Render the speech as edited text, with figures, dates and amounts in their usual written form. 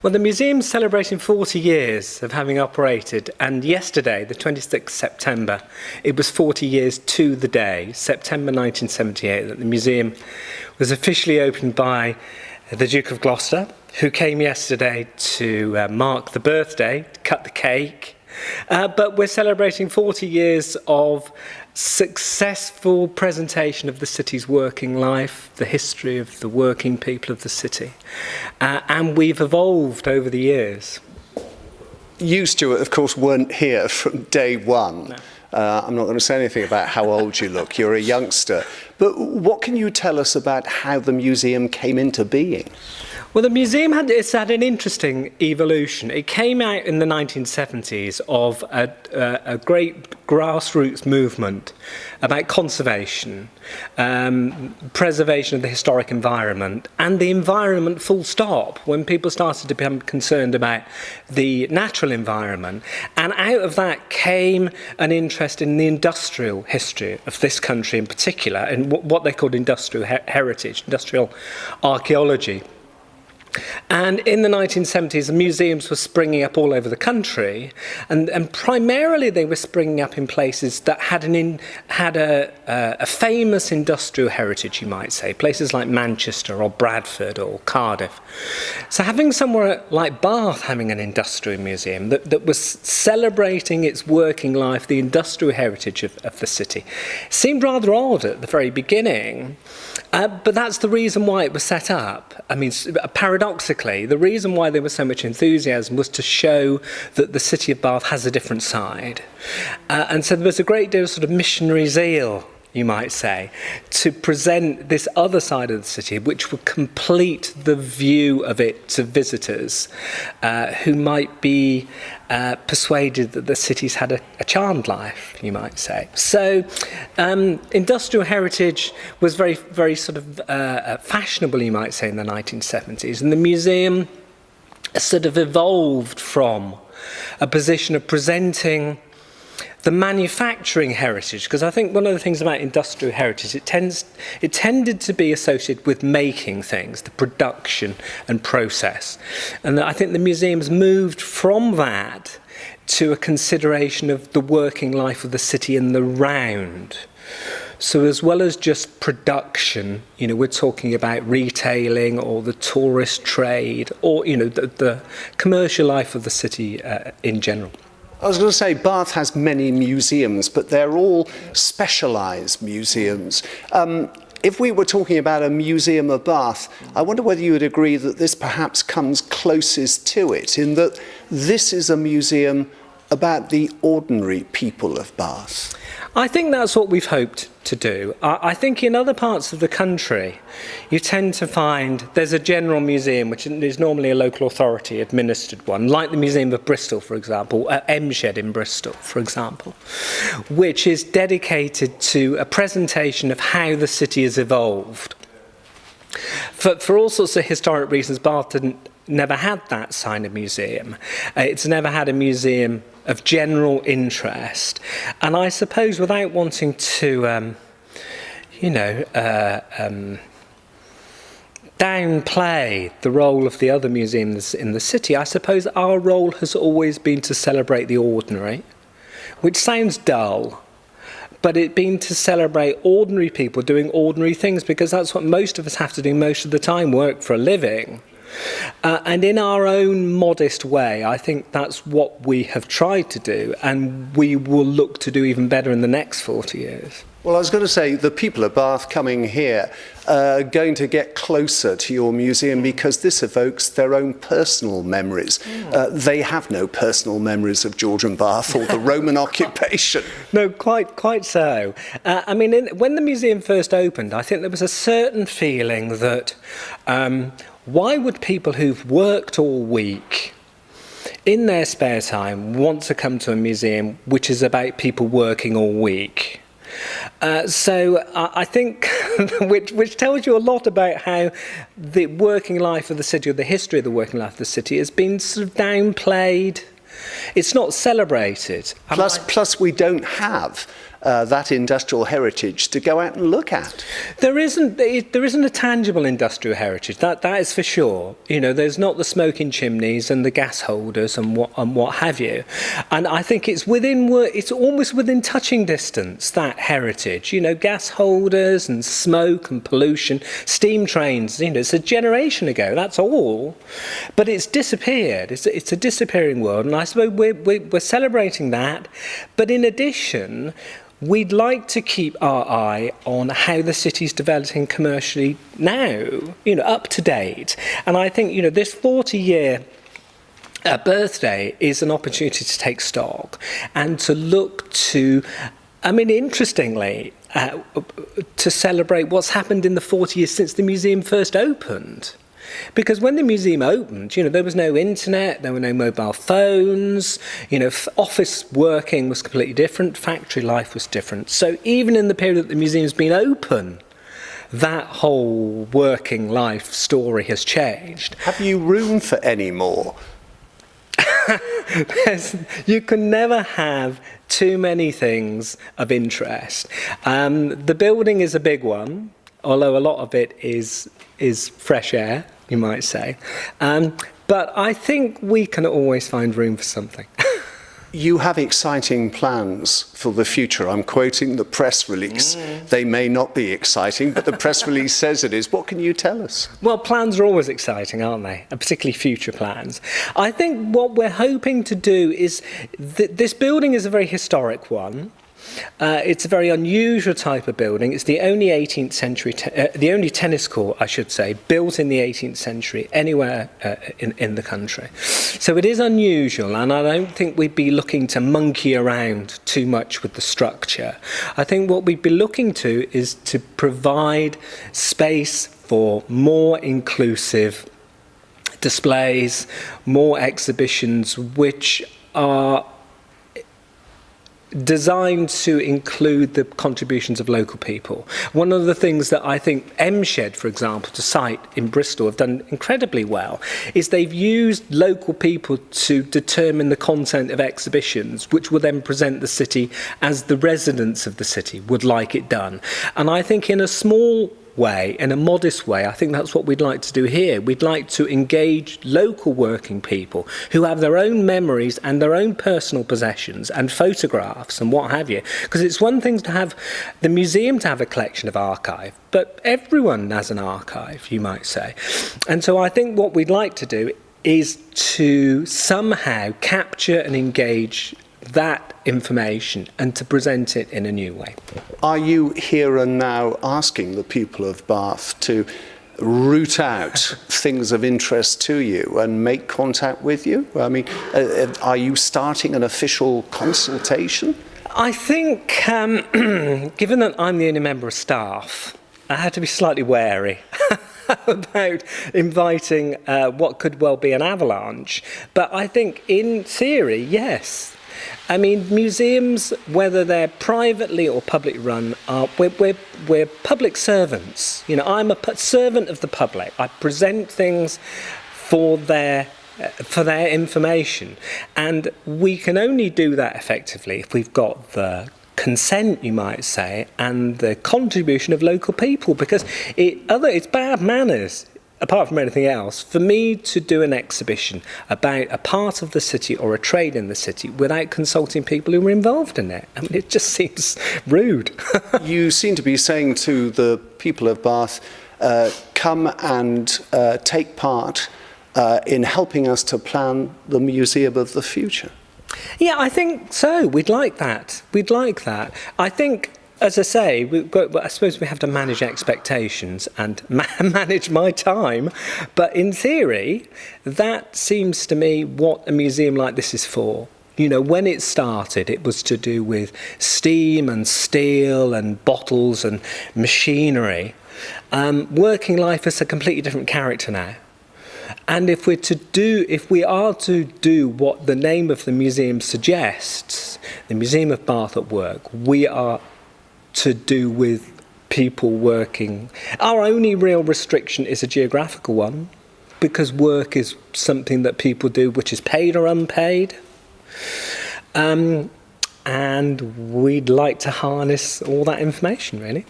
Well, the museum's celebrating 40 years of having operated, and yesterday, the 26th September, it was 40 years to the day, September 1978, that the museum was officially opened by the Duke of Gloucester, who came yesterday to mark the birthday, to cut the cake. But we're celebrating 40 years of successful presentation of the city's working life, the history of the working people of the city. And we've evolved over the years. You, Stuart, of course, weren't here from day one. No. I'm not going to say anything about how old you look. You're a youngster. But what can you tell us about how the museum came into being? Well, the museum it's had an interesting evolution. It came out in the 1970s of a great grassroots movement about conservation, preservation of the historic environment, and the environment full stop, when people started to become concerned about the natural environment. And out of that came an interest in the industrial history of this country in particular, and what they called industrial heritage, industrial archaeology. And in the 1970s, the museums were springing up all over the country, and primarily they were springing up in places that had a famous industrial heritage, you might say, places like Manchester or Bradford or Cardiff. So having somewhere like Bath having an industrial museum that was celebrating its working life, the industrial heritage of the city, seemed rather odd at the very beginning. But that's the reason why it was set up. I mean, paradoxically, the reason why there was so much enthusiasm was to show that the city of Bath has a different side. And so there was a great deal of sort of missionary zeal, you might say, to present this other side of the city, which would complete the view of it to visitors who might be persuaded that the city's had a charmed life, you might say. So industrial heritage was very, very sort of fashionable, you might say, in the 1970s. And the museum sort of evolved from a position of presenting the manufacturing heritage, because I think one of the things about industrial heritage, it tended to be associated with making things, the production and process. And I think the museum's moved from that to a consideration of the working life of the city in the round. So as well as just production, you know, we're talking about retailing or the tourist trade or, you know, the commercial life of the city in general. I was going to say Bath has many museums, but they're all specialised museums. If we were talking about a museum of Bath, I wonder whether you would agree that this perhaps comes closest to it, in that this is a museum about the ordinary people of Bath. I think that's what we've hoped to do. I think in other parts of the country, you tend to find there's a general museum, which is normally a local authority administered one, like the Museum of Bristol, for example, M-Shed in Bristol, for example, which is dedicated to a presentation of how the city has evolved. For all sorts of historic reasons, Bath never had that kind of museum. It's never had a museum of general interest. And I suppose without wanting to, downplay the role of the other museums in the city, I suppose our role has always been to celebrate the ordinary, which sounds dull, but it's been to celebrate ordinary people doing ordinary things, because that's what most of us have to do most of the time, work for a living. And in our own modest way, I think that's what we have tried to do, and we will look to do even better in the next 40 years. Well, I was going to say the people of Bath coming here are going to get closer to your museum because this evokes their own personal memories. They have no personal memories of Georgian Bath or the Roman occupation. No, quite so. I mean, when the museum first opened, I think there was a certain feeling that why would people who've worked all week in their spare time want to come to a museum which is about people working all week? So I think, which tells you a lot about how the working life of the city, or the history of the working life of the city, has been sort of downplayed. It's not celebrated. Plus we don't have that industrial heritage to go out and look at? There isn't a tangible industrial heritage. That is for sure. There's not the smoking chimneys and the gas holders and what have you. And I think it's almost within touching distance, that heritage. Gas holders and smoke and pollution, steam trains. It's a generation ago. That's all. But it's disappeared. It's a disappearing world, and I suppose we're celebrating that. But in addition, we'd like to keep our eye on how the city's developing commercially now, up to date. And I think, this 40-year birthday is an opportunity to take stock and to look to, interestingly, to celebrate what's happened in the 40 years since the museum first opened. Because when the museum opened, there was no internet, there were no mobile phones, office working was completely different, factory life was different. So even in the period that the museum's been open, that whole working life story has changed. Have you room for any more? You can never have too many things of interest. The building is a big one, although a lot of it is fresh air, you might say. But I think we can always find room for something. You have exciting plans for the future. I'm quoting the press release. They may not be exciting, but the press release says it is. What can you tell us? Well, plans are always exciting, aren't they? And particularly future plans. I think what we're hoping to do is this building is a very historic one. It's a very unusual type of building. It's the only 18th century, the only tennis court, I should say, built in the 18th century anywhere in the country. So it is unusual, and I don't think we'd be looking to monkey around too much with the structure. I think what we'd be looking to is to provide space for more inclusive displays, more exhibitions, which are designed to include the contributions of local people. One of the things that I think MShed, for example, to cite in Bristol, have done incredibly well is they've used local people to determine the content of exhibitions, which will then present the city as the residents of the city would like it done. And I think in a small way, in a modest way, I think that's what we'd like to do here. We'd like to engage local working people who have their own memories and their own personal possessions and photographs and what have you. Because it's one thing to have the museum to have a collection of archive, but everyone has an archive, you might say. And so I think what we'd like to do is to somehow capture and engage that information and to present it in a new way. Are you here and now asking the people of Bath to root out things of interest to you and make contact with you? Are you starting an official consultation? I think, given that I'm the only member of staff, I had to be slightly wary about inviting what could well be an avalanche. But I think in theory, yes. Museums, whether they're privately or publicly run, we're public servants. I'm a servant of the public. I present things for their information, and we can only do that effectively if we've got the consent, you might say, and the contribution of local people, because it's bad manners, apart from anything else, for me to do an exhibition about a part of the city or a trade in the city without consulting people who were involved in it. It just seems rude. You seem to be saying to the people of Bath, come and take part in helping us to plan the museum of the future. Yeah, I think so. We'd like that. I think, as I say, I suppose we have to manage expectations and manage my time. But in theory, that seems to me what a museum like this is for. When it started, it was to do with steam and steel and bottles and machinery. Working life is a completely different character now. And if we are to do what the name of the museum suggests, the Museum of Bath at Work, we are to do with people working. Our only real restriction is a geographical one, because work is something that people do which is paid or unpaid. and we'd like to harness all that information, really.